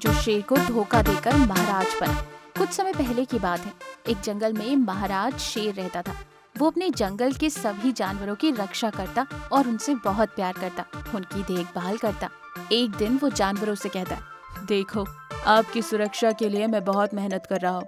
जो शेर को धोखा देकर महाराज बना। कुछ समय पहले की बात है। एक जंगल में महाराज शेर रहता था। वो अपने जंगल के सभी जानवरों की रक्षा करता और उनसे बहुत प्यार करता, उनकी देखभाल करता। एक दिन वो जानवरों से कहता, देखो, आपकी सुरक्षा के लिए मैं बहुत मेहनत कर रहा हूँ।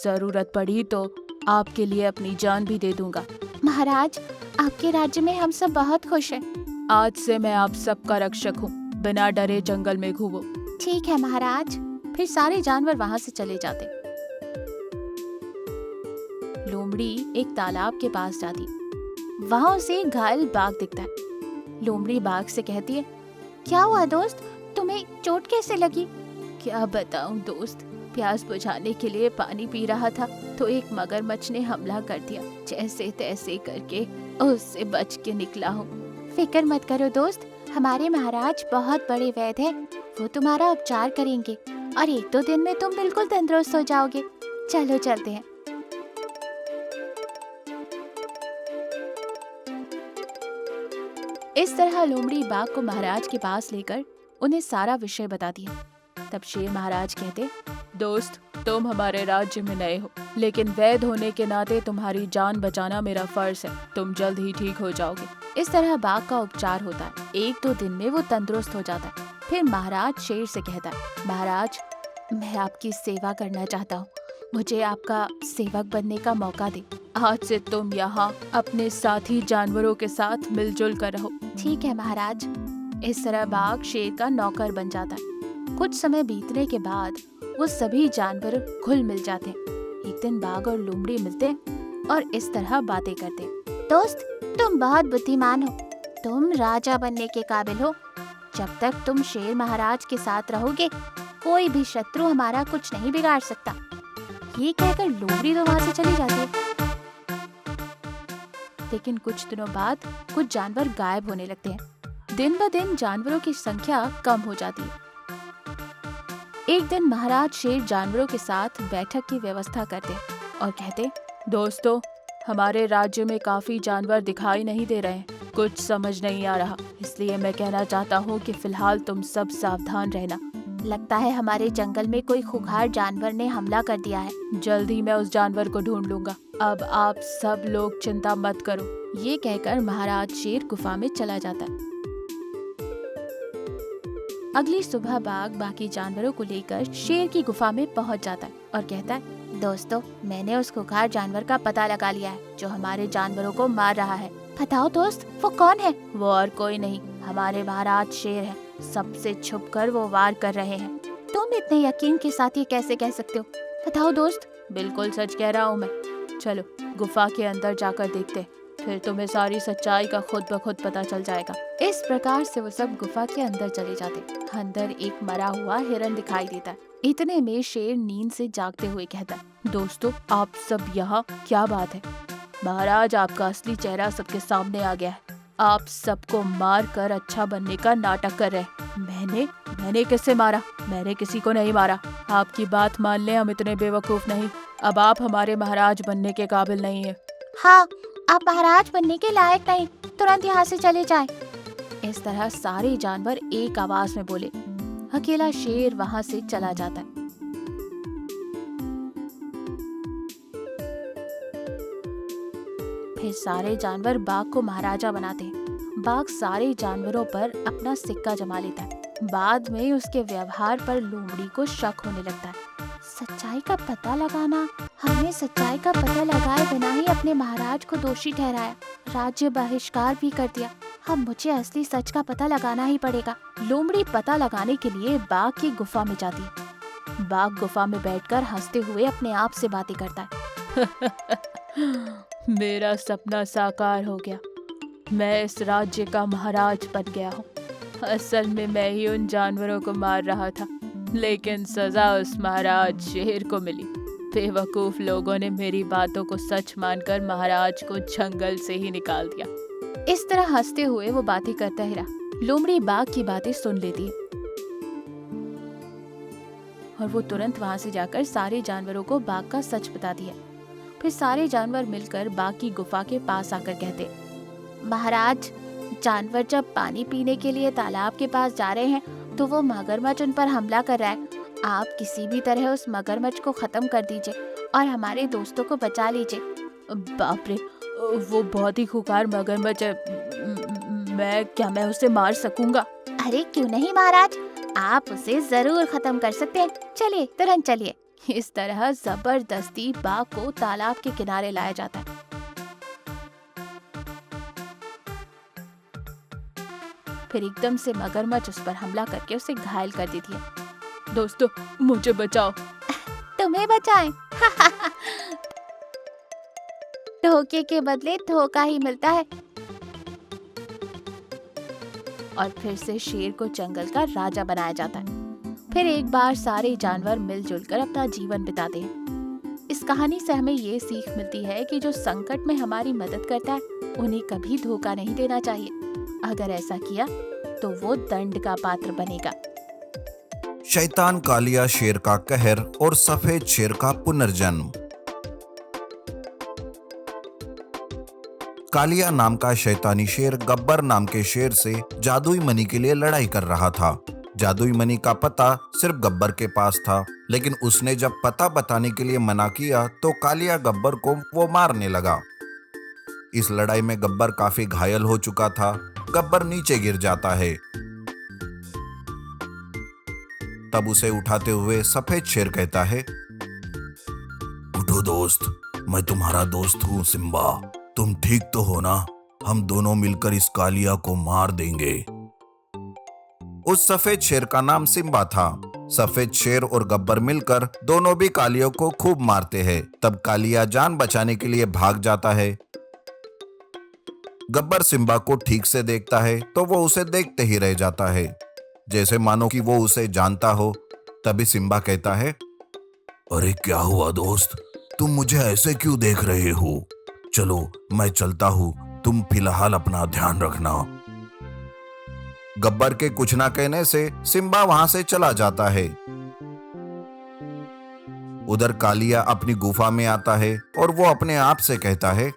जरूरत पड़ी तो आपके लिए अपनी जान भी दे दूंगा। महाराज, आपके राज्य में हम सब बहुत खुश हैं। आज से मैं आप सबका रक्षक हूँ। बिना डरे जंगल में घूमो। ठीक है महाराज। फिर सारे जानवर वहाँ से चले जाते। लोमड़ी एक तालाब के पास जाती। वहाँ उसे एक घायल बाघ दिखता है। लोमड़ी बाघ से कहती है, क्या हुआ दोस्त, तुम्हें चोट कैसे लगी? क्या बताऊं दोस्त, प्यास बुझाने के लिए पानी पी रहा था तो एक मगरमच्छ ने हमला कर दिया। जैसे तैसे करके उससे बच के निकला हूँ। फिक्र मत करो दोस्त, हमारे महाराज बहुत बड़े वैद्य हैं। वो तुम्हारा उपचार करेंगे और 1-2 दिन में तुम बिल्कुल तंदुरुस्त हो जाओगे। चलो चलते हैं। इस तरह लोमड़ी बाघ को महाराज के पास लेकर उन्हें सारा विषय बताती है। तब शेर महाराज कहते, दोस्त, तुम हमारे राज्य में नए हो, लेकिन वैद्य होने के नाते तुम्हारी जान बचाना मेरा फर्ज है। तुम जल्द ही ठीक हो जाओगे। इस तरह बाघ का उपचार होता है। 1-2 दिन में वो तंदुरुस्त हो जाता है। फिर महाराज शेर से कहता है, महाराज, मैं आपकी सेवा करना चाहता हूँ। मुझे आपका सेवक बनने का मौका दे। आज से तुम यहाँ अपने साथी जानवरों के साथ मिलजुल कर रहो। ठीक है महाराज। इस तरह बाघ शेर का नौकर बन जाता है। कुछ समय बीतने के बाद वो सभी जानवर घुल मिल जाते हैं। एक दिन बाघ और लोमड़ी मिलते हैं और इस तरह बातें करते हैं। दोस्त, तुम बहुत बुद्धिमान हो। तुम राजा बनने के काबिल हो। जब तक तुम शेर महाराज के साथ रहोगे, कोई भी शत्रु हमारा कुछ नहीं बिगाड़ सकता। ये कहकर लोमड़ी तो वहाँ से चली जाती है। लेकिन कुछ दिनों बाद कुछ जानवर गायब होने लगते हैं। दिन ब दिन जानवरों की संख्या कम हो जाती है। एक दिन महाराज शेर जानवरों के साथ बैठक की व्यवस्था करते और कहते, दोस्तों, हमारे राज्य में काफी जानवर दिखाई नहीं दे रहे हैं। कुछ समझ नहीं आ रहा, इसलिए मैं कहना चाहता हूँ कि फिलहाल तुम सब सावधान रहना। लगता है हमारे जंगल में कोई खूंखार जानवर ने हमला कर दिया है। जल्द ही मैं उस जानवर को ढूंढ लूंगा। अब आप सब लोग चिंता मत करो। ये कहकर महाराज शेर गुफा में चला जाता है। अगली सुबह बाघ बाकी जानवरों को लेकर शेर की गुफा में पहुंच जाता है और कहता है, दोस्तों, मैंने उस खूंखार जानवर का पता लगा लिया है जो हमारे जानवरों को मार रहा है। बताओ दोस्त, वो कौन है? वो और कोई नहीं, हमारे महाराज शेर है। सबसे छुपकर वो वार कर रहे हैं। तुम इतने यकीन के साथ ये कैसे कह सकते हो? बताओ दोस्त। बिल्कुल सच कह रहा हूँ मैं। चलो गुफा के अंदर जाकर देखते हैं, फिर तुम्हें सारी सच्चाई का खुद ब खुद पता चल जाएगा। इस प्रकार से वो सब गुफा के अंदर चले जाते। अंदर एक मरा हुआ हिरन दिखाई देता है। इतने में शेर नींद से जागते हुए कहता, दोस्तों, आप सब यहाँ, क्या बात है? महाराज, आपका असली चेहरा सबके सामने आ गया है। आप सबको मार कर अच्छा बनने का नाटक कर रहे हैं। मैंने किसे मारा? मैंने किसी को नहीं मारा। आपकी बात मान ले, हम इतने बेवकूफ नहीं। अब आप हमारे महाराज बनने के काबिल नहीं है। हाँ, आप महाराज बनने के लायक नहीं। तुरंत यहाँ से चले जाएं। इस तरह सारे जानवर एक आवाज में बोले। अकेला शेर वहाँ से चला जाता है। फिर सारे जानवर बाघ को महाराजा बनाते हैं। बाघ सारे जानवरों पर अपना सिक्का जमा लेता है। बाद में उसके व्यवहार पर लोमड़ी को शक होने लगता है। सच्चाई का पता लगाना। हमने सच्चाई का पता लगाए बिना ही अपने महाराज को दोषी ठहराया, राज्य बहिष्कार भी कर दिया। अब मुझे असली सच का पता लगाना ही पड़ेगा। लोमड़ी पता लगाने के लिए बाघ की गुफा में जाती है। बाघ गुफा में बैठकर हंसते हुए अपने आप से बातें करता है। मेरा सपना साकार हो गया। मैं इस राज्य का महाराज बन गया हूँ। असल में मैं ही उन जानवरों को मार रहा था, लेकिन सजा उस महाराज शेर को मिली। बेवकूफ लोगों ने मेरी बातों को सच मानकर महाराज को जंगल से ही निकाल दिया। इस तरह हंसते हुए वो बातें करता ही रहा। लोमड़ी बाघ की बातें सुन लेती है और वो तुरंत वहाँ से जाकर सारे जानवरों को बाघ का सच बताती है। फिर सारे जानवर मिलकर बाघ की गुफा के पास आकर कहते, महाराज, जानवर जब पानी पीने के लिए तालाब के पास जा रहे हैं तो वो मगरमच्छ उन पर हमला कर रहा है। आप किसी भी तरह उस मगरमच्छ को खत्म कर दीजिए और हमारे दोस्तों को बचा लीजिए। बाप रे, वो बहुत ही खुंखार मगरमच्छ है। मैं उसे मार सकूंगा? अरे क्यों नहीं महाराज, आप उसे जरूर खत्म कर सकते हैं। चलिए, तुरंत चलिए। इस तरह जबरदस्ती बाघ को तालाब के किनारे लाया जाता है। फिर एकदम से मगरमच्छ उस पर हमला करके उसे घायल कर देती है। दोस्तों, मुझे बचाओ। तुम्हें बचाएं? धोखे के बदले धोखा ही मिलता है। और फिर से शेर को जंगल का राजा बनाया जाता है। फिर एक बार सारे जानवर मिलजुल कर अपना जीवन बिताते हैं। इस कहानी से हमें ये सीख मिलती है कि जो संकट में हमारी मदद करता है उन्हें कभी धोखा नहीं देना चाहिए। अगर ऐसा किया तो वो दंड का पात्र बनेगा। शैतान कालिया शेर का कहर और सफेद शेर का पुनर्जन्म। कालिया नाम का शैतानी शेर गब्बर नाम के शेर से जादुई मनी के लिए लड़ाई कर रहा था। जादुई मनी का पता सिर्फ गब्बर के पास था, लेकिन उसने जब पता बताने के लिए मना किया तो कालिया गब्बर को वो मारने लगा। इस लड़ाई में गब्बर काफी घायल हो चुका था। गब्बर नीचे गिर जाता है। तब उसे उठाते हुए सफेद शेर कहता है, उठो दोस्त, मैं तुम्हारा दोस्त हूँ सिम्बा। तुम ठीक तो हो ना? हम दोनों मिलकर इस कालिया को मार देंगे। उस सफेद शेर का नाम सिम्बा था। सफेद शेर और गब्बर मिलकर दोनों भी कालियों को खूब मारते हैं। तब कालिया जान बचाने के लिए भाग जाता है। गब्बर सिम्बा को ठीक से देखता है तो वो उसे देखते ही रह जाता है, जैसे मानो कि वो उसे जानता हो। तभी सिम्बा कहता है, अरे क्या हुआ दोस्त, तुम मुझे ऐसे क्यों देख रहे हो? चलो मैं चलता हूं, तुम फिलहाल अपना ध्यान रखना। गब्बर के कुछ ना कहने से सिम्बा वहां से चला जाता है। उधर कालिया अपनी गुफा में आता है और वो अपने आप से कहता है,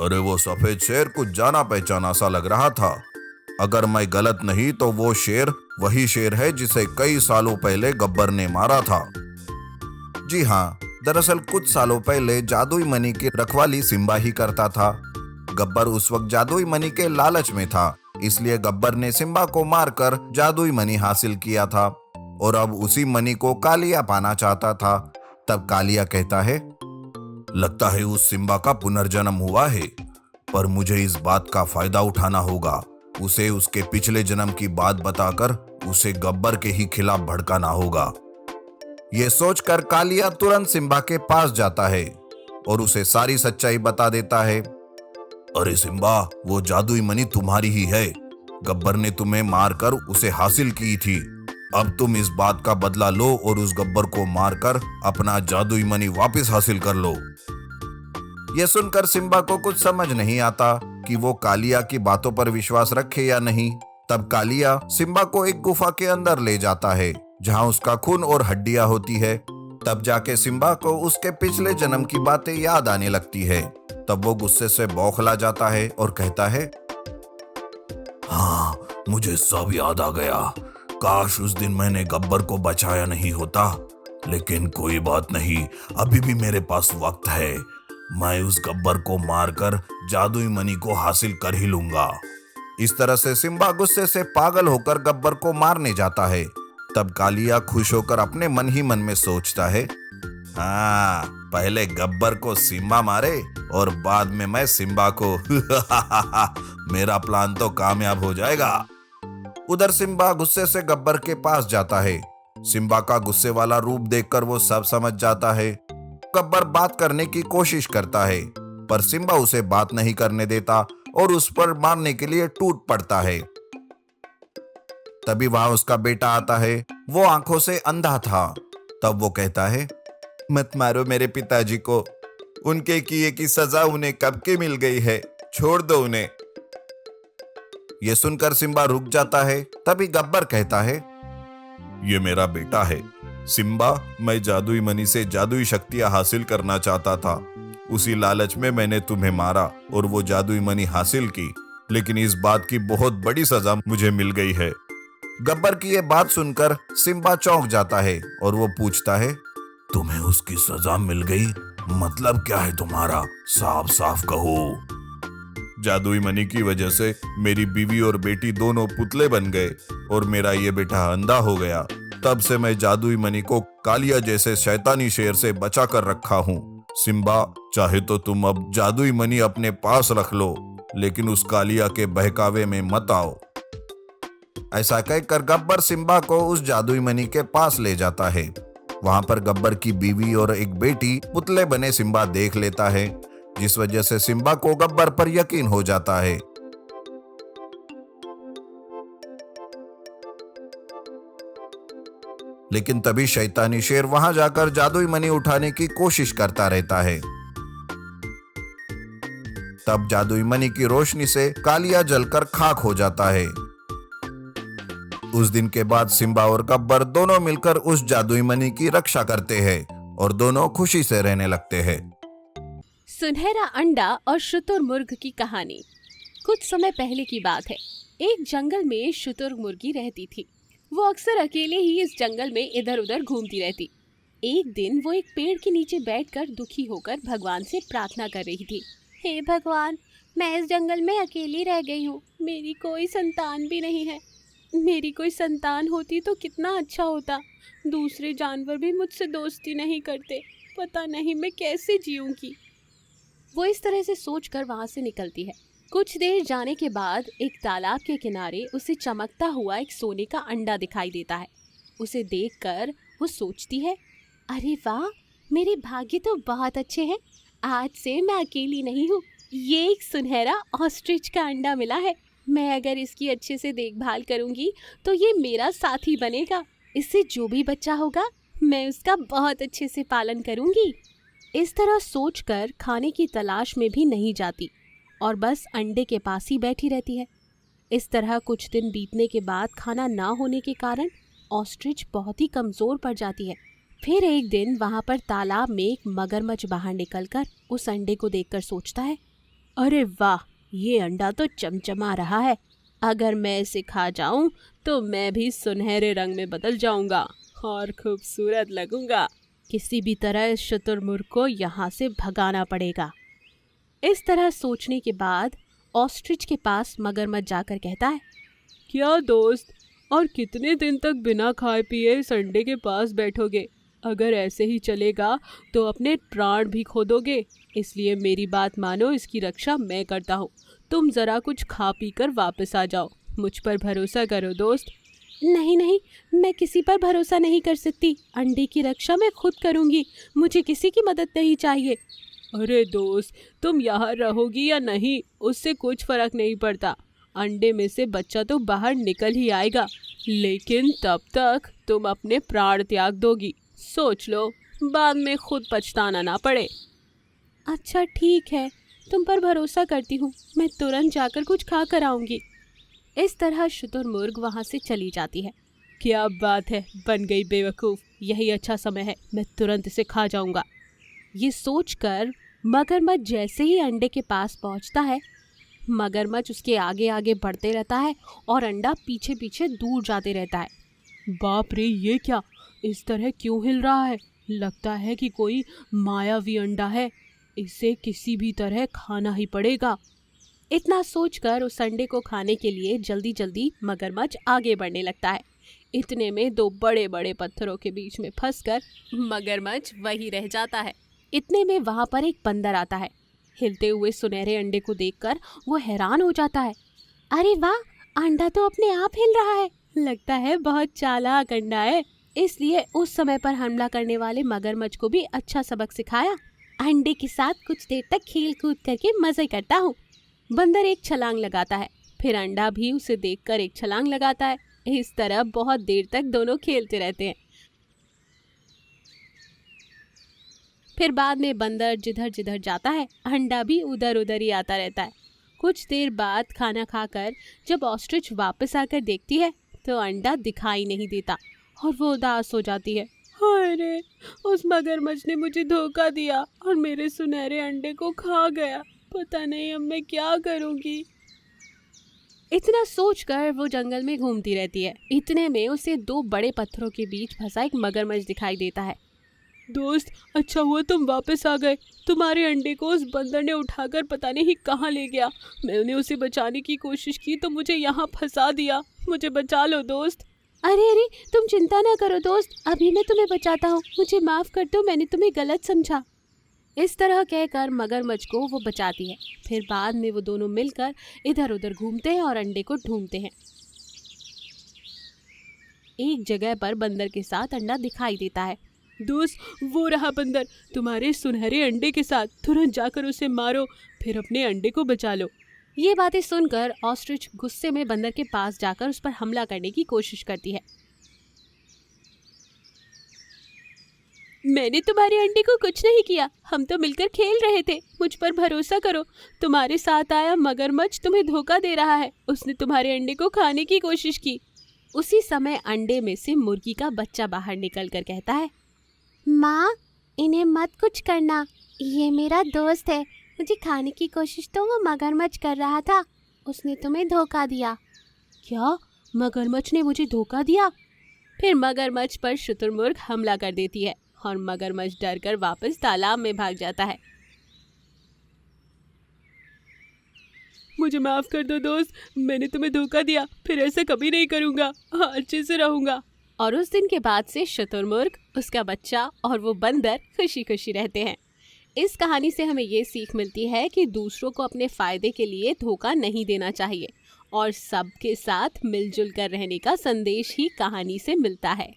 अरे वो सफेद शेर कुछ जाना पहचाना सा लग रहा था। अगर मैं गलत नहीं तो वो शेर वही शेर है जिसे कई सालों पहले गब्बर ने मारा था। जी हाँ, दरअसल कुछ सालों पहले जादुई मनी की रखवाली सिम्बा ही करता था। गब्बर उस वक्त जादुई मनी के लालच में था, इसलिए गब्बर ने सिम्बा को मारकर जादुई मनी हासिल किया था और अब उसी मनी को कालिया पाना चाहता था। तब कालिया कहता है, लगता है उस सिम्बा का पुनर्जन्म हुआ है, पर मुझे इस बात का फायदा उठाना होगा। उसे उसके पिछले जन्म की बात बताकर उसे गब्बर के ही खिलाफ भड़काना होगा। यह सोचकर कालिया तुरंत सिम्बा के पास जाता है और उसे सारी सच्चाई बता देता है। अरे सिम्बा, वो जादुई मनी तुम्हारी ही है। गब्बर ने तुम्हें मारकर उसे हासिल की थी। अब तुम इस बात का बदला लो और उस गब्बर को मारकर अपना जादुई मनी वापस हासिल कर लो। यह सुनकर सिम्बा को कुछ समझ नहीं आता कि वो कालिया की बातों पर विश्वास रखे या नहीं। तब कालिया सिम्बा को एक गुफा के अंदर ले जाता है जहां उसका खून और हड्डियां होती है। तब जाके सिम्बा को उसके पिछले जन्म की बातें याद आने लगती है। तब वो गुस्से से बौखला जाता है और कहता है, हाँ, मुझे सब याद आ गया। काश उस दिन मैंने गब्बर को बचाया नहीं होता, लेकिन कोई बात नहीं, अभी भी मेरे पास वक्त है। मैं उस गब्बर को मारकर जादुई मनी को हासिल कर ही लूंगा। इस तरह से सिम्बा गुस्से से पागल होकर गब्बर को मारने जाता है। तब कालिया खुश होकर अपने मन ही मन में सोचता है, हाँ, पहले गब्बर को सिम्बा मारे और बाद में मैं सिम्बा को। मेरा प्लान तो कामयाब हो जाएगा। उधर सिम्बा गुस्से से गब्बर के पास जाता है। सिम्बा का गुस्से वाला रूप देखकर वो सब समझ जाता है। गब्बर बात करने की कोशिश करता है, पर सिम्बा उसे बात नहीं करने देता और उस पर मारने के लिए टूट पड़ता है। तभी वहां उसका बेटा आता है। वो आंखों से अंधा था। तब वो कहता है, मत मारो मेरे पिताजी को, उनके किए की सजा उन्हें कब की मिल गई है, छोड़ दो उन्हें। ये सुनकर सिम्बा रुक जाता है। तभी गब्बर कहता है, ये मेरा बेटा है सिम्बा, मैं जादुई मनी से जादुई शक्तियां हासिल करना चाहता था। उसी लालच में मैंने तुम्हें मारा और वो जादुई मनी हासिल की, लेकिन इस बात की बहुत बड़ी सजा मुझे मिल गई है। गब्बर की ये बात सुनकर सिम्बा चौंक जाता है और वो पूछता है, तुम्हें उसकी सजा मिल गई? मतलब क्या है तुम्हारा? साफ साफ कहो। जादुई मनी की वजह से मेरी बीवी और बेटी दोनों पुतले बन गए और मेरा ये बेटा अंधा हो गया। तब से मैं जादुई मनी को कालिया जैसे शैतानी शेर से बचा कर रखा हूँ। सिम्बा, चाहे तो तुम अब जादुई मनी अपने पास रख लो, लेकिन उस कालिया के बहकावे में मत आओ। ऐसा कहकर गब्बर सिम्बा को उस जादुई मनी के पास ले जाता है। वहां पर गब्बर की बीवी और एक बेटी पुतले बने सिम्बा देख लेता है, जिस वजह से सिम्बा को गब्बर पर यकीन हो जाता है। लेकिन तभी शैतानी शेर वहां जाकर जादुई मनी उठाने की कोशिश करता रहता है। तब जादुई मनी की रोशनी से कालिया जलकर खाक हो जाता है। उस दिन के बाद सिम्बा और गब्बर दोनों मिलकर उस जादुई मनी की रक्षा करते हैं और दोनों खुशी से रहने लगते हैं। सुनहरा अंडा और शुतुरमुर्ग की कहानी। कुछ समय पहले की बात है। एक जंगल में शुतुरमुर्गी रहती थी। वो अक्सर अकेले ही इस जंगल में इधर उधर घूमती रहती। एक दिन वो एक पेड़ के नीचे बैठकर दुखी होकर भगवान से प्रार्थना कर रही थी। हे भगवान, मैं इस जंगल में अकेली रह गई हूँ। मेरी कोई संतान भी नहीं है। मेरी कोई संतान होती तो कितना अच्छा होता। दूसरे जानवर भी मुझसे दोस्ती नहीं करते। पता नहीं मैं कैसे जीऊंगी। वो इस तरह से सोचकर वहां से निकलती है। कुछ देर जाने के बाद एक तालाब के किनारे उसे चमकता हुआ एक सोने का अंडा दिखाई देता है। उसे देखकर वो सोचती है, अरे वाह, मेरे भाग्य तो बहुत अच्छे हैं। आज से मैं अकेली नहीं हूँ। ये एक सुनहरा ऑस्ट्रिच का अंडा मिला है। मैं अगर इसकी अच्छे से देखभाल करूंगी तो ये मेरा साथी बनेगा। इससे जो भी बच्चा होगा मैं उसका बहुत अच्छे से पालन करूंगी। इस तरह सोचकर खाने की तलाश में भी नहीं जाती और बस अंडे के पास ही बैठी रहती है। इस तरह कुछ दिन बीतने के बाद खाना ना होने के कारण ऑस्ट्रिच बहुत ही कमज़ोर पड़ जाती है। फिर एक दिन वहाँ पर तालाब में एक मगरमच्छ बाहर निकलकर उस अंडे को देखकर सोचता है, अरे वाह, ये अंडा तो चमचमा रहा है। अगर मैं इसे खा जाऊं तो मैं भी सुनहरे रंग में बदल जाऊंगा और खूबसूरत लगूंगा। किसी भी तरह इस शुतुरमुर्ग को यहाँ से भगाना पड़ेगा। इस तरह सोचने के बाद ऑस्ट्रिच के पास मगरमच्छ जाकर कहता है, क्या दोस्त, और कितने दिन तक बिना खाए पिए इस अंडे के पास बैठोगे? अगर ऐसे ही चलेगा तो अपने प्राण भी खो दोगे। इसलिए मेरी बात मानो, इसकी रक्षा मैं करता हूँ। तुम ज़रा कुछ खा पी कर वापस आ जाओ। मुझ पर भरोसा करो दोस्त। नहीं नहीं, मैं किसी पर भरोसा नहीं कर सकती। अंडे की रक्षा मैं खुद करूँगी। मुझे किसी की मदद नहीं चाहिए। अरे दोस्त, तुम यहाँ रहोगी या नहीं उससे कुछ फर्क नहीं पड़ता। अंडे में से बच्चा तो बाहर निकल ही आएगा, लेकिन तब तक तुम अपने प्राण त्याग दोगी। सोच लो, बाद में खुद पछताना ना पड़े। अच्छा ठीक है, तुम पर भरोसा करती हूँ। मैं तुरंत जाकर कुछ खा कर आऊँगी। इस तरह शुतुरमुर्ग वहाँ से चली जाती है। क्या बात है, बन गई बेवकूफ़। यही अच्छा समय है, मैं तुरंत इसे खा जाऊँगा। ये सोचकर मगरमच्छ जैसे ही अंडे के पास पहुँचता है, मगरमच्छ उसके आगे आगे बढ़ते रहता है और अंडा पीछे पीछे दूर जाते रहता है। बाप रे, ये क्या, इस तरह क्यों हिल रहा है? लगता है कि कोई मायावी अंडा है। इसे किसी भी तरह खाना ही पड़ेगा। इतना सोचकर उस अंडे को खाने के लिए जल्दी जल्दी मगरमच्छ आगे बढ़ने लगता है। इतने में दो बड़े बड़े पत्थरों के बीच में फंसकर मगरमच्छ वहीं रह जाता है। इतने में वहाँ पर एक बंदर आता है। हिलते हुए सुनहरे अंडे को देखकर वो हैरान हो जाता है। अरे वाह, अंडा तो अपने आप हिल रहा है। लगता है बहुत चालाक अंडा है। इसलिए उस समय पर हमला करने वाले मगरमच्छ को भी अच्छा सबक सिखाया। अंडे के साथ कुछ देर तक खेल कूद करके मजे करता हूँ। बंदर एक छलांग लगाता है, फिर अंडा भी उसे देखकर एक छलांग लगाता है। इस तरह बहुत देर तक दोनों खेलते रहते हैं। फिर बाद में बंदर जिधर जिधर जाता है, अंडा भी उधर उधर ही आता रहता है। कुछ देर बाद खाना खाकर जब ऑस्ट्रिच वापस आकर देखती है तो अंडा दिखाई नहीं देता और वो उदास हो जाती है। अरे, उस मगरमच्छ ने मुझे धोखा दिया और मेरे सुनहरे अंडे को खा गया। पता नहीं अब मैं क्या करूँगी। इतना सोचकर वो जंगल में घूमती रहती है। इतने में उसे 2 बड़े पत्थरों के बीच फंसा एक मगरमच्छ दिखाई देता है। दोस्त, अच्छा हुआ तुम वापस आ गए। तुम्हारे अंडे को उस बंदर ने उठाकर पता नहीं कहाँ ले गया। मैंने उसे बचाने की कोशिश की तो मुझे यहाँ फंसा दिया। मुझे बचा लो दोस्त। अरे अरे, तुम चिंता ना करो दोस्त, अभी मैं तुम्हें बचाता हूँ। मुझे माफ कर दो, मैंने तुम्हें गलत समझा। इस तरह कहकर मगरमच्छ को वो बचाती है। फिर बाद में वो दोनों मिलकर इधर उधर घूमते हैं और अंडे को ढूंढते हैं। एक जगह पर बंदर के साथ अंडा दिखाई देता है। दोस्त, वो रहा बंदर तुम्हारे सुनहरे अंडे के साथ। तुरंत जाकर उसे मारो, फिर अपने अंडे को बचा लो। ये बातें सुनकर ऑस्ट्रिच गुस्से में बंदर के पास जाकर उस पर हमला करने की कोशिश करती है। मैंने तुम्हारे अंडे को कुछ नहीं किया, हम तो मिलकर खेल रहे थे। मुझ पर भरोसा करो। तुम्हारे साथ आया मगरमच्छ तुम्हें धोखा दे रहा है। उसने तुम्हारे अंडे को खाने की कोशिश की। उसी समय अंडे में से मुर्गी का बच्चा बाहर निकलकर कहता है, माँ, इन्हें मत कुछ करना, ये मेरा दोस्त है। मुझे खाने की कोशिश तो वो मगरमच्छ कर रहा था, उसने तुम्हें धोखा दिया। क्या? मगरमच्छ ने मुझे धोखा दिया? फिर मगरमच्छ पर शुतुरमुर्ग हमला कर देती है और मगरमच्छ डरकर वापस तालाब में भाग जाता है। मुझे माफ कर दो दोस्त, मैंने तुम्हें धोखा दिया। फिर ऐसा कभी नहीं करूँगा। हाँ, अच्छे से रहूँगा। और उस दिन के बाद से शुतुरमुर्ग, उसका बच्चा और वो बंदर खुशी खुशी रहते हैं। इस कहानी से हमें ये सीख मिलती है कि दूसरों को अपने फायदे के लिए धोखा नहीं देना चाहिए और सबके साथ मिलजुल कर रहने का संदेश ही कहानी से मिलता है।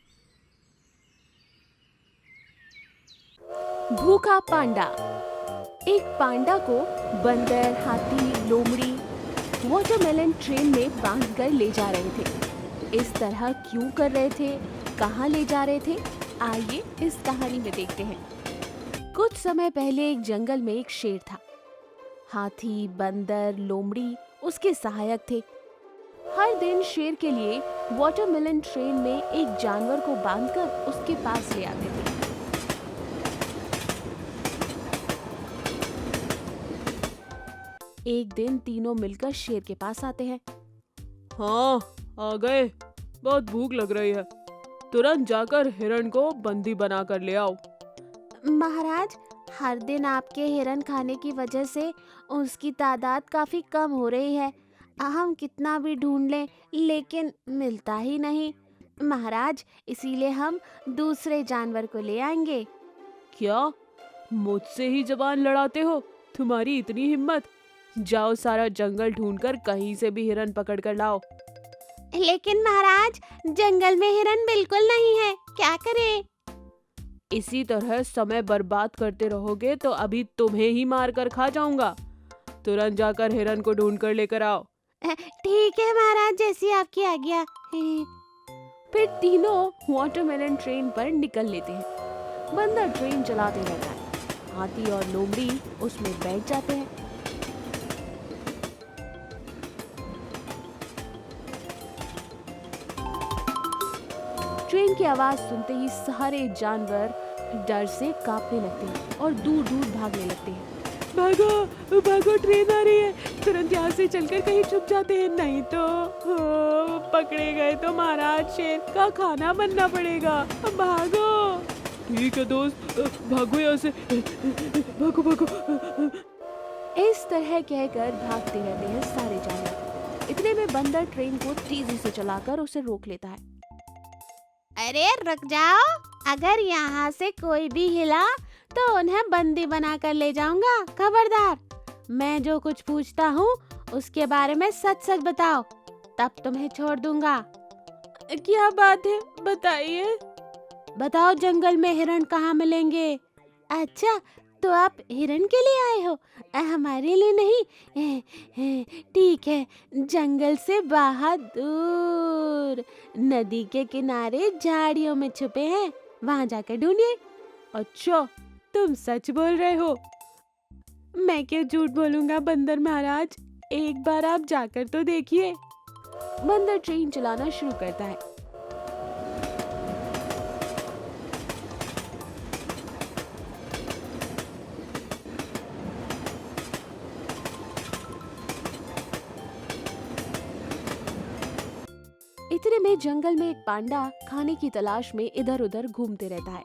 भूखा पांडा। एक पांडा को बंदर, हाथी, लोमड़ी वाटरमेलन ट्रेन में बांधकर ले जा रहे थे। इस तरह क्यों कर रहे थे, कहाँ ले जा रहे थे, आइए इस कहानी में देखते हैं। कुछ समय पहले एक जंगल में एक शेर था। हाथी, बंदर, लोमड़ी उसके सहायक थे। हर दिन शेर के लिए वाटरमेलन ट्रेन में एक जानवर को बांधकर उसके पास ले आते थे। एक दिन तीनों मिलकर शेर के पास आते हैं। हाँ, आ गए। बहुत भूख लग रही है। तुरंत जाकर हिरण को बंदी बना कर ले आओ। महाराज, हर दिन आपके हिरन खाने की वजह से उसकी तादाद काफी कम हो रही है। हम कितना भी ढूंढ लें लेकिन मिलता ही नहीं। महाराज, इसीलिए हम दूसरे जानवर को ले आएंगे। क्या? मुझसे ही जबान लड़ाते हो? तुम्हारी इतनी हिम्मत? जाओ, सारा जंगल ढूंढकर कहीं से भी हिरन पकड़ कर लाओ। लेकिन महाराज, जंगल में हिरन बिल्कुल नहीं है, क्या करें? इसी तरह समय बर्बाद करते रहोगे तो अभी तुम्हें ही मार कर खा जाऊंगा। तुरंत जाकर हिरन को ढूंढ कर लेकर आओ। ठीक है महाराज, जैसी आपकी आज्ञा। फिर तीनों वाटरमेलन ट्रेन पर निकल लेते हैं। बंदर ट्रेन चलाते रहता है। हाथी और लोमड़ी उसमें बैठ जाते हैं। ट्रेन की आवाज सुनते ही सारे जानवर डर से कांपने लगते हैं और दूर दूर भागने लगते हैं। भागो भागो, ट्रेन आ रही है। तुरंत यहाँ से चलकर कहीं छुप जाते हैं, नहीं तो पकड़े गए तो महाराज शेर का खाना बनना पड़ेगा। भागो। ठीक है दोस्त, भागो यहाँ से। भागो भागो। इस तरह कहकर भागते रहते हैं सारे जानवर। इतने में बंदर ट्रेन को तेजी से चलाकर उसे रोक लेता है। अरे रुक जाओ, अगर यहाँ से कोई भी हिला तो उन्हें बंदी बनाकर ले जाऊंगा। खबरदार, मैं जो कुछ पूछता हूँ उसके बारे में सच सच बताओ, तब तुम्हें छोड़ दूंगा। क्या बात है, बताइए। बताओ, जंगल में हिरण कहाँ मिलेंगे? अच्छा, तो आप हिरण के लिए आए हो, हमारे लिए नहीं। ठीक है, जंगल से बाहर दूर नदी के किनारे झाड़ियों में छुपे हैं, वहां जाकर ढूंढिए। अच्छा, तुम सच बोल रहे हो? मैं क्यों झूठ बोलूंगा बंदर महाराज, एक बार आप जाकर तो देखिए। बंदर ट्रेन चलाना शुरू करता है। इतने जंगल में एक पांडा खाने की तलाश में इधर उधर घूमते रहता है।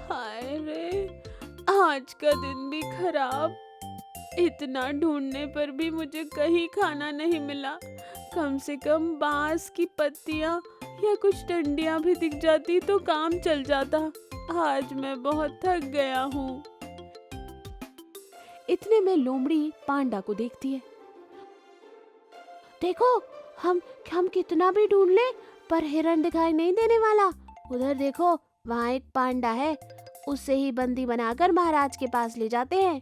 हाय रे, आज का दिन भी खराब। इतना ढूंढने पर भी मुझे कहीं खाना नहीं मिला। कम से कम बांस की पत्तियां या कुछ डंडियां भी दिख जाती तो काम चल जाता। आज मैं बहुत थक गया हूँ। इतने में लोमड़ी पांडा को देखती है। देखो, हम कितना भी ढूंढ ले पर हिरण दिखाई नहीं देने वाला। उधर देखो, वहाँ एक पांडा है, उसे ही बंदी बनाकर महाराज के पास ले जाते हैं।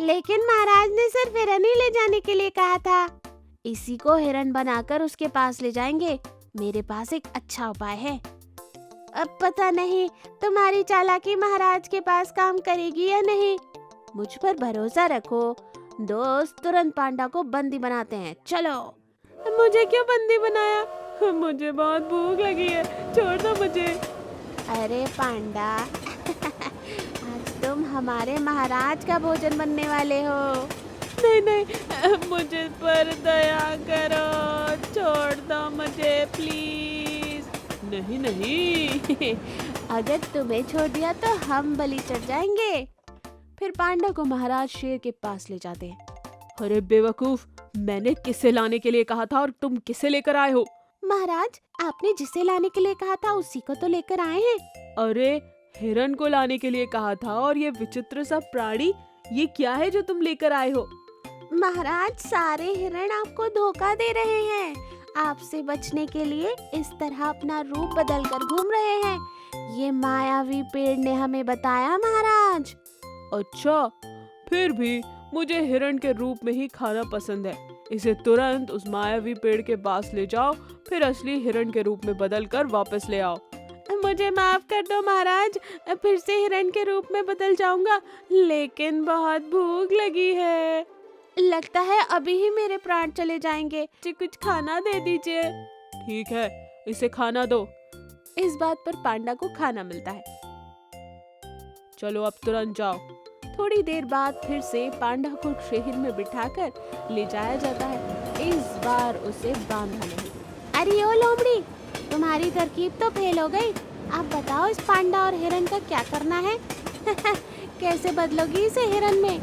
लेकिन महाराज ने सिर्फ हिरण ही ले जाने के लिए कहा था। इसी को हिरण बनाकर उसके पास ले जाएंगे। मेरे पास एक अच्छा उपाय है। अब पता नहीं तुम्हारी चालाकी महाराज के पास काम करेगी या नहीं। मुझ पर भरोसा रखो दोस्त, तुरंत पांडा को बंदी बनाते हैं। चलो। मुझे क्यों बंदी बनाया? मुझे बहुत भूख लगी है, छोड़ दो मुझे। अरे पांडा, आज तुम हमारे महाराज का भोजन बनने वाले हो। नहीं नहीं, मुझे पर दया करो, छोड़ दो मुझे प्लीज। नहीं नहीं। अगर तुम्हें छोड़ दिया तो हम बलि चढ़ जाएंगे। फिर पांडा को महाराज शेर के पास ले जाते हैं। अरे बेवकूफ, मैंने किसे लाने के लिए कहा था और तुम किसे लेकर आए हो? महाराज, आपने जिसे लाने के लिए कहा था उसी को तो लेकर आए हैं। अरे हिरन को लाने के लिए कहा था, और ये विचित्र सा प्राणी ये क्या है जो तुम लेकर आए हो? महाराज, सारे हिरण आपको धोखा दे रहे हैं। आपसे बचने के लिए इस तरह अपना रूप बदलकर घूम रहे हैं। ये मायावी पेड़ ने हमें बताया महाराज। अच्छा, फिर भी मुझे हिरण के रूप में ही खाना पसंद है। इसे तुरंत उस मायावी पेड़ के पास ले जाओ, फिर असली हिरण के रूप में बदलकर वापस ले आओ। मुझे माफ कर दो महाराज, फिर से हिरण के रूप में बदल जाऊंगा, लेकिन बहुत भूख लगी है। लगता है अभी ही मेरे प्राण चले जाएंगे। मुझे कुछ खाना दे दीजिए। ठीक है, इसे खाना दो। इस बात पर पांडा को खाना मिलता है। चलो अब तुरंत जाओ। थोड़ी देर बाद फिर से पांडा को शहर में बिठाकर ले जाया जाता है। इस बार उसे बांधा नहीं। अरे ओ लोमड़ी, तुम्हारी तरकीब तो फेल हो गई। आप बताओ इस पांडा और हिरण का क्या करना है? कैसे बदलोगी इसे हिरण में?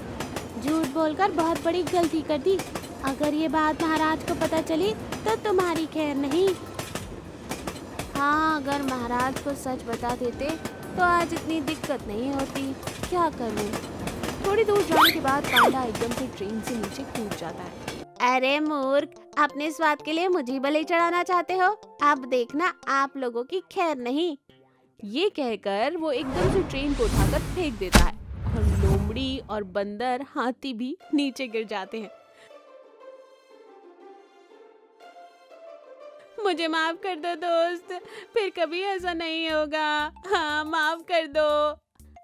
झूठ बोलकर बहुत बड़ी गलती कर दी। अगर ये बात महाराज को पता चली तो तुम्हारी खैर नहीं। हाँ, अगर महाराज को सच बता देते तो आज इतनी दिक्कत नहीं होती। क्या करूं? थोड़ी दूर जाने के बाद पांडा एकदम से ट्रेन से नीचे कूद जाता है। अरे मूर्ख, अपने स्वाद के लिए मुझे बलि चढ़ाना चाहते हो? अब देखना आप लोगों की खैर नहीं। ये कहकर वो एकदम से ट्रेन को उठाकर फेंक देता है और लोमड़ी और बंदर, हाथी भी नीचे गिर जाते हैं। मुझे माफ कर दो दोस्त, फिर कभी ऐसा नहीं होगा। हाँ, माफ कर दो।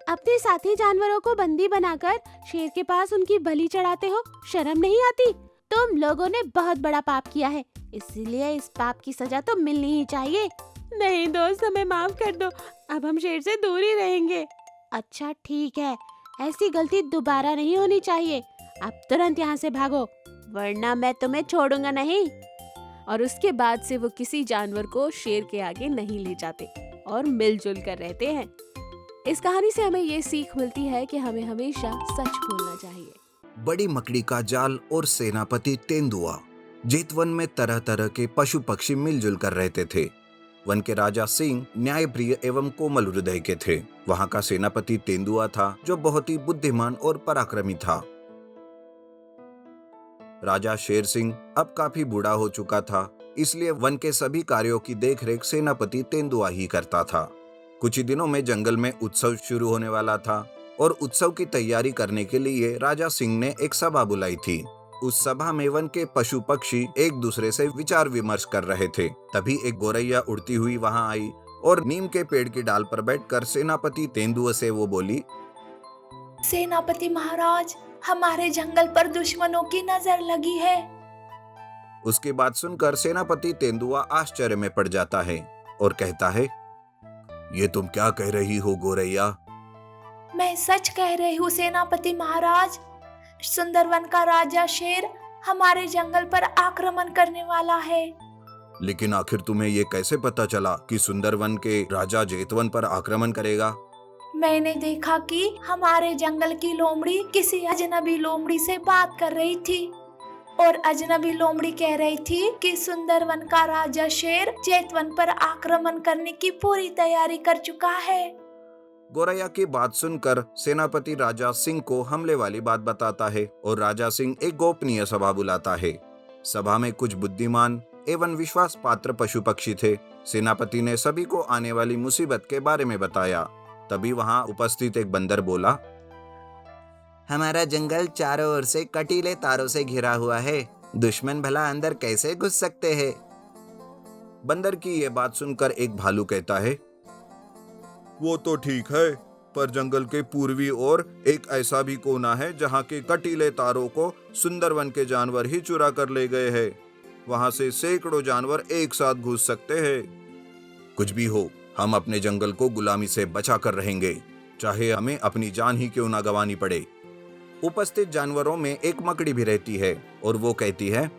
अपने साथी जानवरों को बंदी बनाकर शेर के पास उनकी बलि चढ़ाते हो, शर्म नहीं आती? तुम लोगों ने बहुत बड़ा पाप किया है, इसलिए इस पाप की सजा तो मिलनी ही चाहिए। नहीं दोस्त, हमें माफ कर दो, अब हम शेर से दूर ही रहेंगे। अच्छा ठीक है, ऐसी गलती दोबारा नहीं होनी चाहिए। अब तुरंत यहाँ से भागो, वरना मैं तुम्हें छोड़ूंगा नहीं। और उसके बाद से वो किसी जानवर को शेर के आगे नहीं ले जाते और मिलजुल कर रहते हैं। इस कहानी से हमें ये सीख मिलती है कि हमें हमेशा सच बोलना चाहिए। बड़ी मकड़ी का जाल और सेनापति तेंदुआ। जेतवन में तरह तरह के पशु पक्षी मिलजुल कर रहते थे। वन के राजा सिंह न्यायप्रिय एवं कोमल हृदय के थे। वहाँ का सेनापति तेंदुआ था, जो बहुत ही बुद्धिमान और पराक्रमी था। राजा शेर सिंह अब काफी बूढ़ा हो चुका था, इसलिए वन के सभी कार्यों की देखरेख सेनापति तेंदुआ ही करता था। कुछ ही दिनों में जंगल में उत्सव शुरू होने वाला था और उत्सव की तैयारी करने के लिए राजा सिंह ने एक सभा बुलाई थी। उस सभा में वन के पशु पक्षी एक दूसरे से विचार विमर्श कर रहे थे। तभी एक गोरैया उड़ती हुई वहां आई और नीम के पेड़ की डाल पर बैठकर सेनापति तेंदुआ से वो बोली, सेनापति महाराज, हमारे जंगल पर दुश्मनों की नजर लगी है। उसकी बात सुनकर सेनापति तेंदुआ आश्चर्य में पड़ जाता है और कहता है, ये तुम क्या कह रही हो गोरैया? मैं सच कह रही हूँ सेनापति महाराज। सुंदरवन का राजा शेर हमारे जंगल पर आक्रमण करने वाला है। लेकिन आखिर तुम्हें ये कैसे पता चला कि सुंदरवन के राजा जेतवन पर आक्रमण करेगा? मैंने देखा कि हमारे जंगल की लोमड़ी किसी अजनबी लोमड़ी से बात कर रही थी और अजनबी लोमड़ी कह रही थी कि सुंदरवन का राजा शेर जेतवन पर आक्रमण करने की पूरी तैयारी कर चुका है। गोरैया की बात सुनकर सेनापति राजा सिंह को हमले वाली बात बताता है और राजा सिंह एक गोपनीय सभा बुलाता है। सभा में कुछ बुद्धिमान एवं विश्वास पात्र पशु पक्षी थे। सेनापति ने सभी को आने वाली मुसीबत के बारे में बताया। तभी वहां उपस्थित एक बंदर बोला, हमारा जंगल चारों ओर से कटीले तारों से घिरा हुआ है, दुश्मन भला अंदर कैसे घुस सकते हैं? बंदर की ये बात सुनकर एक भालू कहता है, वो तो ठीक है, पर जंगल के पूर्वी ओर एक ऐसा भी कोना है जहाँ के कटीले तारों को सुंदरवन के जानवर ही चुरा कर ले गए हैं। वहां से सैकड़ों जानवर एक साथ घुस सकते हैं। कुछ भी हो, हम अपने जंगल को गुलामी से बचा कर रहेंगे, चाहे हमें अपनी जान ही क्यों ना गंवानी पड़े। उपस्थित जानवरों में एक मकड़ी भी रहती है और वो कहती है,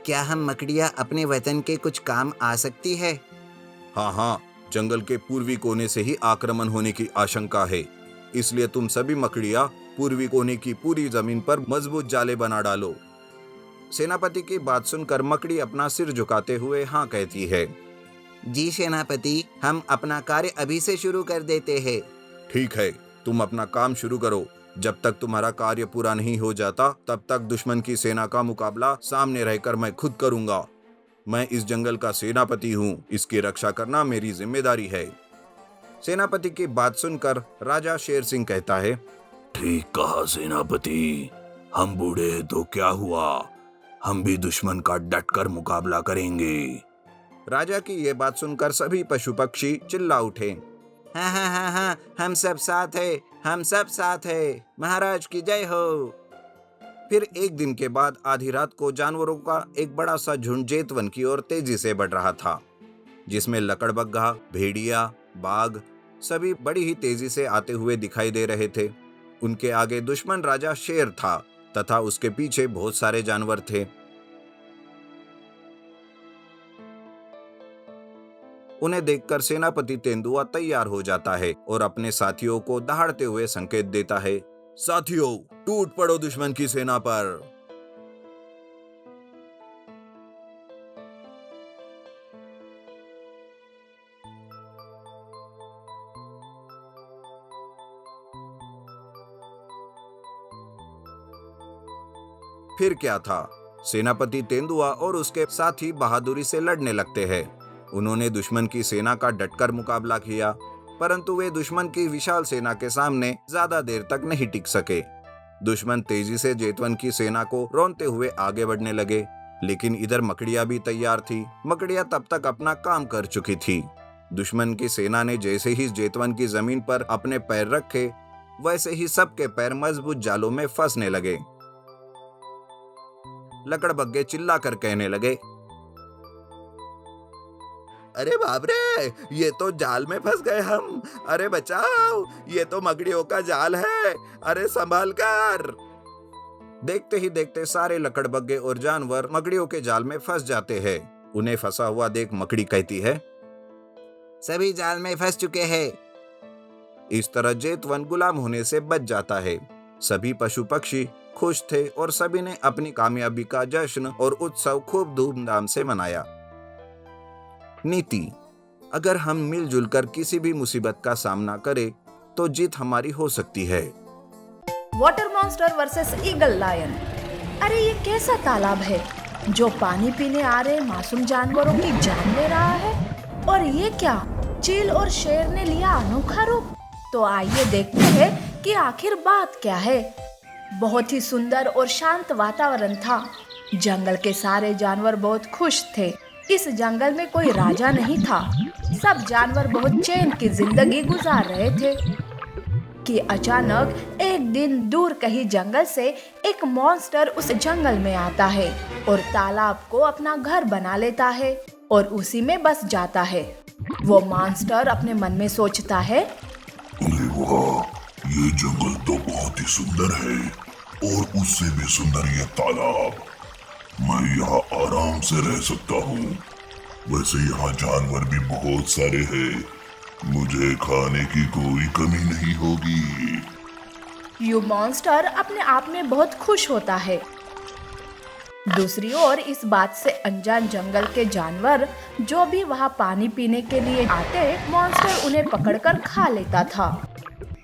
क्या हम मकड़ियाँ अपने वतन के कुछ काम आ सकती है? हाँ, जंगल के पूर्वी कोने से ही आक्रमण होने की आशंका है, इसलिए तुम सभी मकड़ियाँ पूर्वी कोने की पूरी जमीन पर मजबूत जाले बना डालो। सेनापति की बात सुनकर मकड़ी अपना सिर झुकाते हुए हाँ कहती है। जी सेनापति, हम अपना कार्य अभी से शुरू कर देते हैं। ठीक है, तुम अपना काम शुरू करो। जब तक तुम्हारा कार्य पूरा नहीं हो जाता तब तक दुश्मन की सेना का मुकाबला सामने रहकर मैं खुद करूंगा। मैं इस जंगल का सेनापति हूँ, इसकी रक्षा करना मेरी जिम्मेदारी है। सेनापति की बात सुनकर राजा शेर सिंह कहता है, ठीक कहा सेनापति, हम बूढ़े हैं तो क्या हुआ, हम भी दुश्मन का डटकर मुकाबला करेंगे। राजा की ये बात सुनकर सभी पशु पक्षी चिल्ला उठे, हाँ, हम सब साथ हैं, हम सब साथ हैं, महाराज की जय हो। फिर एक दिन के बाद आधी रात को जानवरों का एक बड़ा सा झुंड जेतवन की ओर तेजी से बढ़ रहा था, जिसमें लकड़बग्घा, भेड़िया, बाघ सभी बड़ी ही तेजी से आते हुए दिखाई दे रहे थे। उनके आगे दुश्मन राजा शेर था तथा उसके पीछे बहुत सारे जानवर थे। उन्हें देखकर सेनापति तेंदुआ तैयार हो जाता है और अपने साथियों को दहाड़ते हुए संकेत देता है, साथियों, टूट पड़ो दुश्मन की सेना पर। फिर क्या था, सेनापति तेंदुआ और उसके साथी बहादुरी से लड़ने लगते हैं। उन्होंने दुश्मन की सेना का डटकर मुकाबला किया, परंतु वे दुश्मन की विशाल सेना के सामने ज्यादा देर तक नहीं टिक सके। दुश्मन तेजी से जेतवन की सेना को रौंदते हुए आगे बढ़ने लगे, लेकिन इधर मकड़ियां भी तैयार थी। मकड़ियां तब तक अपना काम कर चुकी थी। दुश्मन की सेना ने जैसे ही जेतवन की जमीन पर अपने पैर रखे, वैसे ही सबके पैर मजबूत जालों में फंसने लगे। लकड़बग्घे चिल्लाकर कहने लगे, अरे बाप रे, ये तो जाल में फंस गए हम, अरे बचाओ, ये तो मकड़ियों का जाल है, अरे संभाल कर। देखते ही देखते सारे लकड़बग्घे और जानवर मकड़ियों के जाल में फंस जाते हैं। उन्हें फंसा हुआ देख मकड़ी कहती है, सभी जाल में फंस चुके हैं। इस तरह जेतवन गुलाम होने से बच जाता है। सभी पशु पक्षी खुश थे और सभी ने अपनी कामयाबी का जश्न और उत्सव खूब धूमधाम से मनाया। नीति: अगर हम मिलजुल कर किसी भी मुसीबत का सामना करें तो जीत हमारी हो सकती है। Water monster versus eagle lion. अरे ये कैसा तालाब है जो पानी पीने आ रहे मासूम जानवरों की जान ले रहा है? और ये क्या, चील और शेर ने लिया अनोखा रूप? तो आइए देखते हैं कि आखिर बात क्या है। बहुत ही सुंदर और शांत वातावरण था। जंगल के सारे जानवर बहुत खुश थे। इस जंगल में कोई राजा नहीं था। सब जानवर बहुत चैन की जिंदगी गुजार रहे थे कि अचानक एक दिन दूर कहीं जंगल से एक मॉन्स्टर उस जंगल में आता है और तालाब को अपना घर बना लेता है और उसी में बस जाता है। वो मॉन्स्टर अपने मन में सोचता है, अरे वाह, ये जंगल तो बहुत ही सुंदर है और उससे भी सुंदर ये तालाब। मैं यहाँ आराम से रह सकता हूँ। वैसे यहाँ जानवर भी बहुत सारे हैं, मुझे खाने की कोई कमी नहीं होगी। यू मॉन्स्टर अपने आप में बहुत खुश होता है। दूसरी ओर इस बात से अनजान जंगल के जानवर जो भी वहाँ पानी पीने के लिए आते, मॉन्स्टर उन्हें पकड़कर खा लेता था।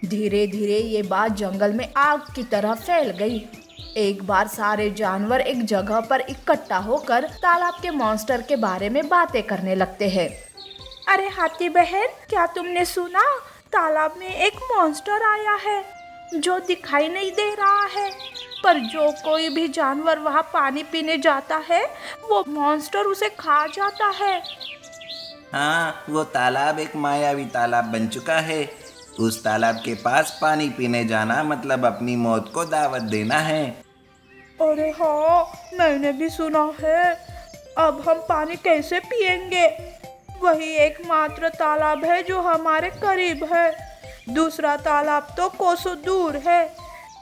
धीरे धीरे ये बात जंगल में आग की तरह फैल गई। एक बार सारे जानवर एक जगह पर इकट्ठा होकर तालाब के मॉन्स्टर के बारे में बातें करने लगते हैं। अरे हाथी बहन, क्या तुमने सुना? तालाब में एक मॉन्स्टर आया है जो दिखाई नहीं दे रहा है, पर जो कोई भी जानवर वहाँ पानी पीने जाता है वो मॉन्स्टर उसे खा जाता है। हाँ, वो तालाब एक मायावी तालाब बन चुका है। उस तालाब के पास पानी पीने जाना मतलब अपनी मौत को दावत देना है। अरे हाँ, मैंने भी सुना है। अब हम पानी कैसे पिएंगे? वही एकमात्र तालाब है जो हमारे करीब है। दूसरा तालाब तो कोसों दूर है।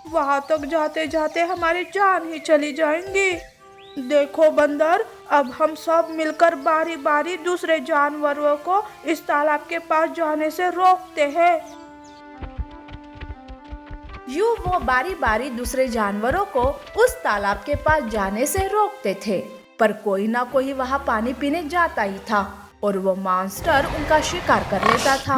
वहां तक जाते जाते हमारी जान ही चली जाएंगी। देखो बंदर, अब हम सब मिलकर बारी बारी दूसरे जानवरों को इस तालाब के पास जाने से रोकते हैं। यूं वो बारी बारी दूसरे जानवरों को उस तालाब के पास जाने से रोकते थे, पर कोई ना कोई वहाँ पानी पीने जाता ही था और वो मॉन्स्टर उनका शिकार कर लेता था।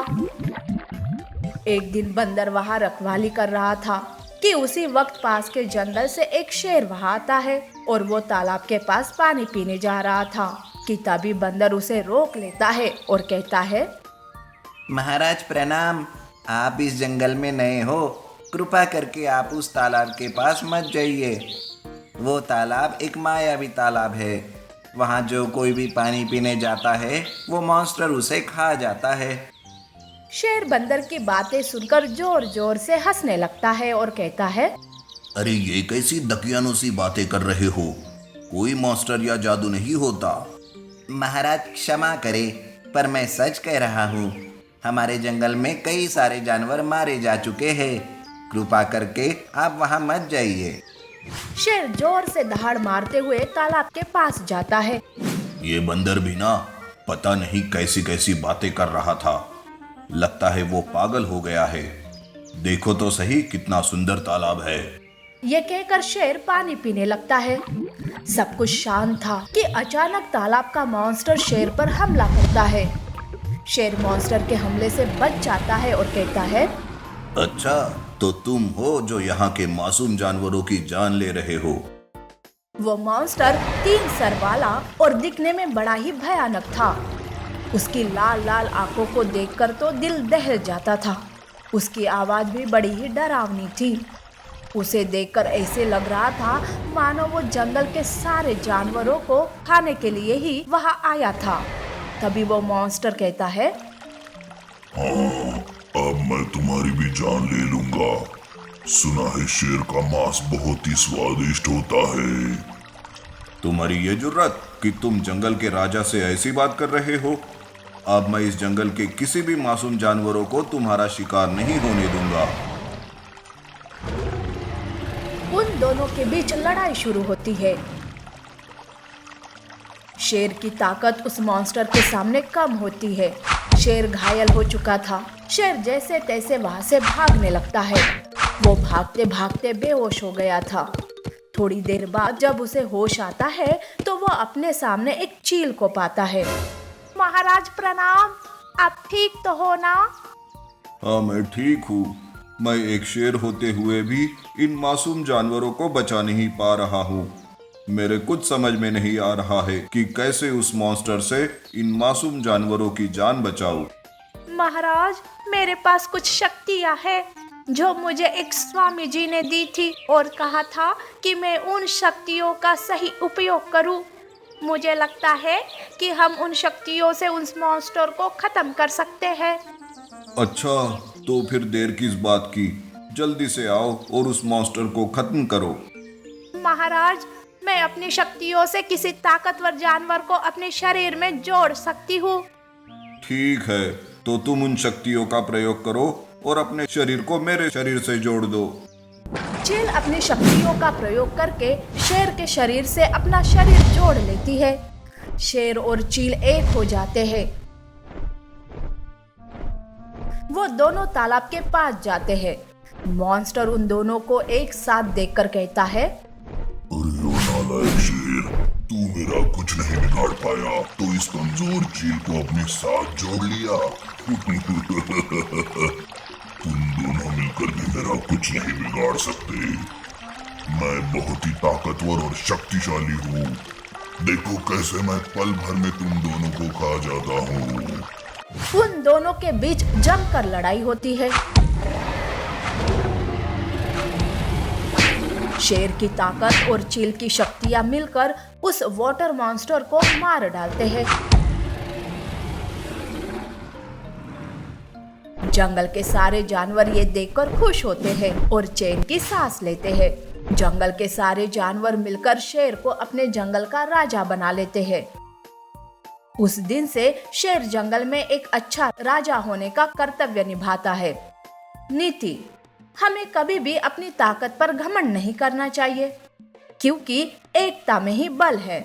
एक दिन बंदर वहाँ रखवाली कर रहा था कि उसी वक्त पास के जंगल से एक शेर वहाँ आता है और वो तालाब के पास पानी पीने जा रहा था कि तभी बंदर उसे रोक लेता है और कहता है, महाराज प्रणाम, आप इस जंगल में नए हो, कृपा करके आप उस तालाब के पास मत जाइए। वो तालाब एक मायावी तालाब है। वहाँ जो कोई भी पानी पीने जाता है वो मॉन्स्टर उसे खा जाता है। शेर बंदर की बातें सुनकर जोर जोर से हंसने लगता है और कहता है, अरे ये कैसी दकियानूसी बातें कर रहे हो? कोई मॉन्स्टर या जादू नहीं होता। महाराज क्षमा करे, पर मैं सच कह रहा हूँ। हमारे जंगल में कई सारे जानवर मारे जा चुके हैं। कृपा करके आप वहाँ मत जाइए। शेर जोर से दहाड़ मारते हुए तालाब के पास जाता है। ये बंदर भी ना पता नहीं कैसी कैसी बातें कर रहा था। लगता है वो पागल हो गया है। देखो तो सही कितना सुंदर तालाब है। ये कहकर शेर पानी पीने लगता है। सब कुछ शांत था कि अचानक तालाब का मॉन्स्टर शेर पर हमला करता है। शेर मॉन्स्टर के हमले से बच जाता है और कहता है, अच्छा, तो तुम हो जो यहाँ के मासूम जानवरों की जान ले रहे हो। वो मॉन्स्टर 3 सर वाला और दिखने में बड़ा ही भयानक था। उसकी लाल लाल आंखों को देखकर तो दिल दहल जाता था। उसकी आवाज भी बड़ी ही डरावनी थी। उसे देखकर ऐसे लग रहा था मानो वो जंगल के सारे जानवरों को खाने के लिए ही वहाँ आया था। तभी वो मॉन्स्टर कहता है, हाँ, अब मैं तुम्हारी भी जान ले लूंगा। सुना है शेर का मांस बहुत ही स्वादिष्ट होता है। तुम्हारी ये जुर्रत कि तुम जंगल के राजा से ऐसी बात कर रहे हो? अब मैं इस जंगल के किसी भी मासूम जानवरों को तुम्हारा शिकार नहीं होने दूंगा। उन दोनों के बीच लड़ाई शुरू होती है। शेर की ताकत उस मॉन्स्टर के सामने कम होती है। शेर घायल हो चुका था। शेर जैसे तैसे वहां से भागने लगता है। वो भागते भागते बेहोश हो गया था। थोड़ी देर बाद जब उसे होश आता है तो वो अपने सामने एक चील को पाता है। महाराज प्रणाम, आप ठीक तो हो ना? हाँ, मैं ठीक हूँ। मैं एक शेर होते हुए भी इन मासूम जानवरों को बचा नहीं पा रहा हूँ। मेरे कुछ समझ में नहीं आ रहा है कि कैसे उस मॉन्स्टर से इन मासूम जानवरों की जान बचाऊं। महाराज, मेरे पास कुछ शक्तियाँ हैं जो मुझे एक स्वामी जी ने दी थी और कहा था कि मैं उन शक्तियों का सही उपयोग करूं। मुझे लगता है कि हम उन शक्तियों से उस मॉन्स्टर को खत्म कर सकते हैं। अच्छा, तो फिर देर किस बात की? जल्दी से आओ और उस मॉन्स्टर को खत्म करो। महाराज, मैं अपनी शक्तियों से किसी ताकतवर जानवर को अपने शरीर में जोड़ सकती हूँ। ठीक है, तो तुम उन शक्तियों का प्रयोग करो और अपने शरीर को मेरे शरीर से जोड़ दो। चील अपनी शक्तियों का प्रयोग करके शेर के शरीर से अपना शरीर जोड़ लेती है। शेर और चील एक हो जाते हैं। वो दोनों तालाब के पास जाते हैं। मॉन्स्टर उन दोनों को एक साथ देखकर कहता है, अरे ओ नालायक शेर, तू मेरा कुछ नहीं बिगाड़ पाया तो इस कमजोर चील को अपने साथ जोड़ लिया। तुम दोनों मिलकर भी मेरा कुछ नहीं बिगाड़ सकते। मैं बहुत ही ताकतवर और शक्तिशाली हूँ। देखो कैसे मैं पल भर में तुम दोनों को खा जाता हूँ। उन दोनों के बीच जमकर लड़ाई होती है। शेर की ताकत और चील की शक्तियां मिलकर उस वाटर मॉन्स्टर को मार डालते हैं। जंगल के सारे जानवर ये देखकर खुश होते हैं और चैन की सांस लेते हैं। जंगल के सारे जानवर मिलकर शेर को अपने जंगल का राजा बना लेते हैं। उस दिन से शेर जंगल में एक अच्छा राजा होने का कर्तव्य निभाता है। नीति: हमें कभी भी अपनी ताकत पर घमंड नहीं करना चाहिए, क्योंकि एकता में ही बल है।